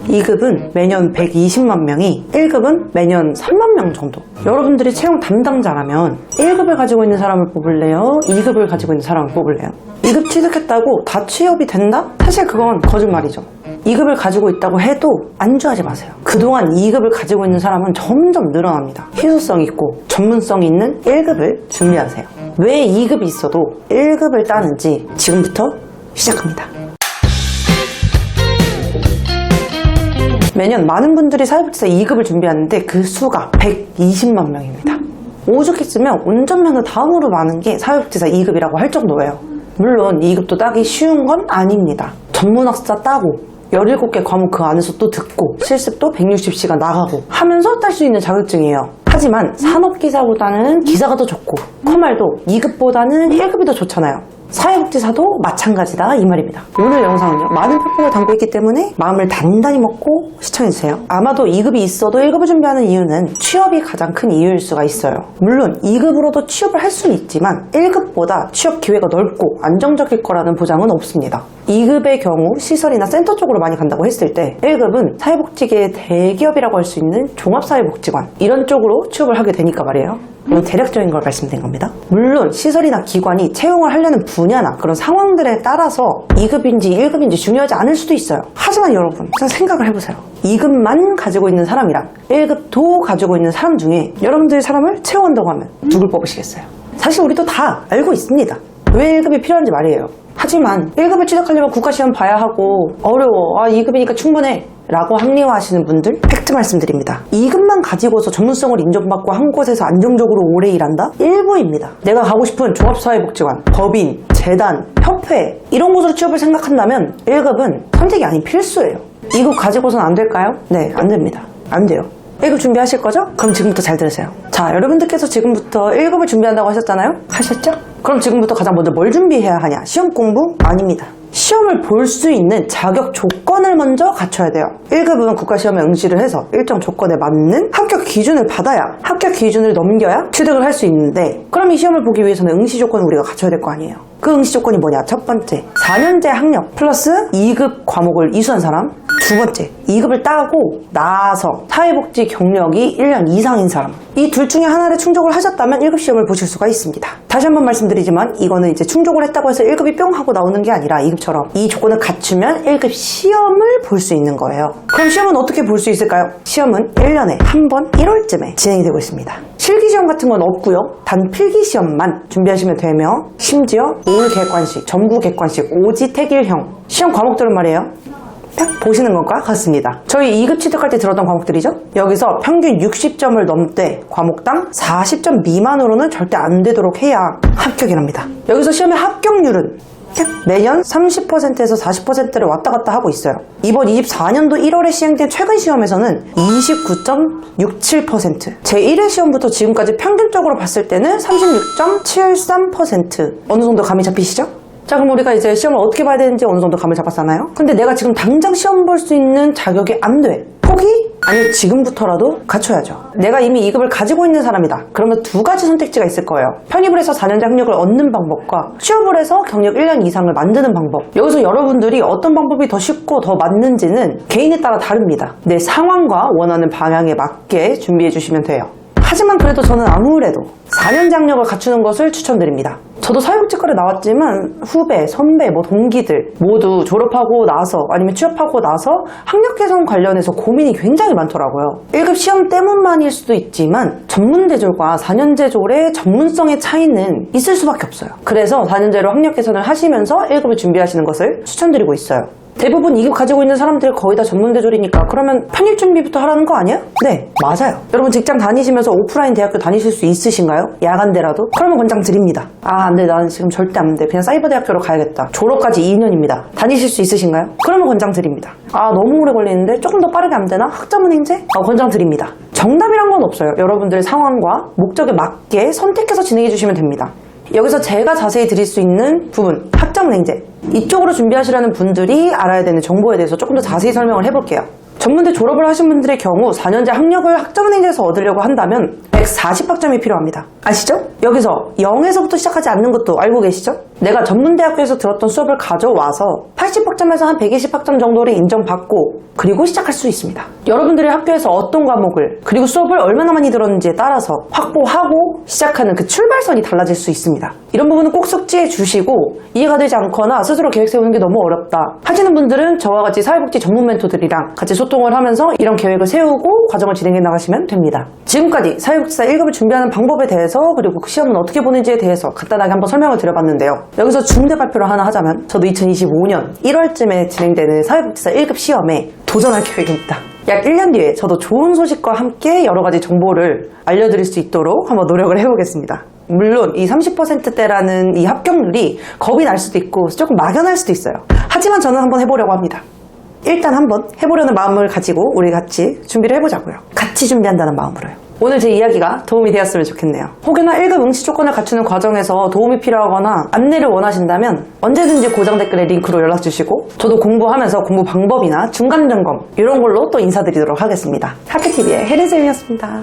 2급은 매년 120만 명이, 1급은 매년 3만 명 정도. 여러분들이 채용 담당자라면 1급을 가지고 있는 사람을 뽑을래요? 2급을 가지고 있는 사람을 뽑을래요? 2급 취득했다고 다 취업이 된다? 사실 그건 거짓말이죠. 2급을 가지고 있다고 해도 안주하지 마세요. 그동안 2급을 가지고 있는 사람은 점점 늘어납니다. 희소성 있고 전문성 있는 1급을 준비하세요. 왜 2급이 있어도 1급을 따는지 지금부터 시작합니다. 매년 많은 분들이 사회복지사 2급을 준비하는데 그 수가 120만 명입니다. 오죽했으면 운전면허 다음으로 많은 게 사회복지사 2급이라고 할 정도예요. 물론 2급도 따기 쉬운 건 아닙니다. 전문학사 따고 17개 과목 그 안에서 또 듣고 실습도 160시간 나가고 하면서 딸 수 있는 자격증이에요. 하지만 산업기사보다는 기사가 더 좋고 그 말도 2급보다는 1급이 더 좋잖아요. 사회복지사도 마찬가지다 이 말입니다. 오늘 영상은요 많은 표본을 담고 있기 때문에 마음을 단단히 먹고 시청해주세요. 아마도 2급이 있어도 1급을 준비하는 이유는 취업이 가장 큰 이유일 수가 있어요. 물론 2급으로도 취업을 할 수는 있지만 1급보다 취업 기회가 넓고 안정적일 거라는 보장은 없습니다. 2급의 경우 시설이나 센터 쪽으로 많이 간다고 했을 때 1급은 사회복지계의 대기업이라고 할 수 있는 종합사회복지관 이런 쪽으로 취업을 하게 되니까 말이에요. 이건 대략적인 걸 말씀드린 겁니다. 물론 시설이나 기관이 채용을 하려는 분야나 그런 상황들에 따라서 2급인지 1급인지 중요하지 않을 수도 있어요. 하지만 여러분 그냥 생각을 해보세요. 2급만 가지고 있는 사람이랑 1급도 가지고 있는 사람 중에 여러분들이 사람을 채용한다고 하면 누굴 뽑으시겠어요? 사실 우리도 다 알고 있습니다. 왜 1급이 필요한지 말이에요. 하지만 1급을 취득하려면 국가시험 봐야 하고 어려워. 2급이니까 충분해 라고 합리화하시는 분들 팩트 말씀드립니다. 2급만 가지고서 전문성을 인정받고 한 곳에서 안정적으로 오래 일한다? 일부입니다. 내가 가고 싶은 종합사회복지관, 법인, 재단, 협회 이런 곳으로 취업을 생각한다면 1급은 선택이 아닌 필수예요. 2급 가지고서는 안 될까요? 네, 안 됩니다. 안 돼요. 1급 준비하실 거죠? 그럼 지금부터 잘 들으세요. 자, 여러분들께서 지금부터 1급을 준비한다고 하셨잖아요? 하셨죠? 그럼 지금부터 가장 먼저 뭘 준비해야 하냐? 시험 공부? 아닙니다. 시험을 볼 수 있는 자격 조건을 먼저 갖춰야 돼요. 1급은 국가시험에 응시를 해서 일정 조건에 맞는 합격 기준을 받아야 합격 기준을 넘겨야 취득을 할 수 있는데 그럼 이 시험을 보기 위해서는 응시 조건을 우리가 갖춰야 될 거 아니에요. 그 응시 조건이 뭐냐? 첫 번째, 4년제 학력 플러스 2급 과목을 이수한 사람. 두 번째, 2급을 따고 나서 사회복지 경력이 1년 이상인 사람. 이 둘 중에 하나를 충족을 하셨다면 1급 시험을 보실 수가 있습니다. 다시 한번 말씀드리지만 이거는 이제 충족을 했다고 해서 1급이 뿅 하고 나오는 게 아니라 2급처럼 이 조건을 갖추면 1급 시험을 볼 수 있는 거예요. 그럼 시험은 어떻게 볼 수 있을까요? 시험은 1년에 한 번 1월쯤에 진행이 되고 있습니다. 실기시험 같은 건 없고요. 단 필기시험만 준비하시면 되며 심지어 올 객관식, 전부 객관식, 오지 택일형 시험 과목들은 말이에요. 딱 보시는 것과 같습니다. 저희 2급 취득할 때 들었던 과목들이죠. 여기서 평균 60점을 넘되 과목당 40점 미만으로는 절대 안 되도록 해야 합격이랍니다. 여기서 시험의 합격률은 매년 30%에서 40%를 왔다 갔다 하고 있어요. 이번 24년도 1월에 시행된 최근 시험에서는 29.67%, 제1회 시험부터 지금까지 평균적으로 봤을 때는 36.73%. 어느 정도 감이 잡히시죠? 자, 그럼 우리가 이제 시험을 어떻게 봐야 되는지 어느 정도 감을 잡았잖아요. 근데 내가 지금 당장 시험 볼 수 있는 자격이 안 돼. 포기? 아니요, 지금부터라도 갖춰야죠. 내가 이미 2급을 가지고 있는 사람이다. 그러면 두 가지 선택지가 있을 거예요. 편입을 해서 4년제 학력을 얻는 방법과 취업을 해서 경력 1년 이상을 만드는 방법. 여기서 여러분들이 어떤 방법이 더 쉽고 더 맞는지는 개인에 따라 다릅니다. 내 상황과 원하는 방향에 맞게 준비해 주시면 돼요. 하지만 그래도 저는 아무래도 4년 장력을 갖추는 것을 추천드립니다. 저도 사회복지과를 나왔지만 후배, 선배, 동기들 모두 졸업하고 나서 아니면 취업하고 나서 학력 개선 관련해서 고민이 굉장히 많더라고요. 1급 시험 때문만일 수도 있지만 전문대졸과 4년제졸의 전문성의 차이는 있을 수밖에 없어요. 그래서 4년제로 학력 개선을 하시면서 1급을 준비하시는 것을 추천드리고 있어요. 대부분 2급 가지고 있는 사람들이 거의 다 전문대졸이니까 그러면 편입 준비부터 하라는 거 아니야? 네, 맞아요. 여러분 직장 다니시면서 오프라인 대학교 다니실 수 있으신가요? 야간대라도? 그러면 권장 드립니다. 안 돼, 나는 지금 절대 안 돼. 그냥 사이버대학교로 가야겠다. 졸업까지 2년입니다. 다니실 수 있으신가요? 그러면 권장 드립니다. 너무 오래 걸리는데 조금 더 빠르게 안 되나? 학자문행제? 권장 드립니다. 정답이란 건 없어요. 여러분들의 상황과 목적에 맞게 선택해서 진행해 주시면 됩니다. 여기서 제가 자세히 드릴 수 있는 부분, 학자문행제. 이쪽으로 준비하시려는 분들이 알아야 되는 정보에 대해서 조금 더 자세히 설명을 해볼게요. 전문대 졸업을 하신 분들의 경우 4년제 학력을 학자문행제에서 얻으려고 한다면 140학점이 필요합니다. 아시죠? 여기서 0에서부터 시작하지 않는 것도 알고 계시죠? 내가 전문대학교에서 들었던 수업을 가져와서 80학점에서 한 120학점 정도를 인정받고 그리고 시작할 수 있습니다. 여러분들이 학교에서 어떤 과목을 그리고 수업을 얼마나 많이 들었는지에 따라서 확보하고 시작하는 그 출발선이 달라질 수 있습니다. 이런 부분은 꼭 숙지해 주시고 이해가 되지 않거나 스스로 계획 세우는 게 너무 어렵다 하시는 분들은 저와 같이 사회복지 전문 멘토들이랑 같이 소통을 하면서 이런 계획을 세우고 과정을 진행해 나가시면 됩니다. 지금까지 사회복지사 1급을 준비하는 방법에 대해서 그리고 그 시험은 어떻게 보는지에 대해서 간단하게 한번 설명을 드려봤는데요. 여기서 중대 발표를 하나 하자면 저도 2025년 1월쯤에 진행되는 사회복지사 1급 시험에 도전할 계획입니다. 약 1년 뒤에 저도 좋은 소식과 함께 여러 가지 정보를 알려드릴 수 있도록 한번 노력을 해보겠습니다. 물론 이 30%대라는 이 합격률이 겁이 날 수도 있고 조금 막연할 수도 있어요. 하지만 저는 한번 해보려고 합니다. 일단 한번 해보려는 마음을 가지고 우리 같이 준비를 해보자고요. 같이 준비한다는 마음으로요. 오늘 제 이야기가 도움이 되었으면 좋겠네요. 혹여나 1급 응시 조건을 갖추는 과정에서 도움이 필요하거나 안내를 원하신다면 언제든지 고정 댓글에 링크로 연락주시고 저도 공부하면서 공부 방법이나 중간 점검 이런 걸로 또 인사드리도록 하겠습니다. 하트TV의 혜린쌤이었습니다.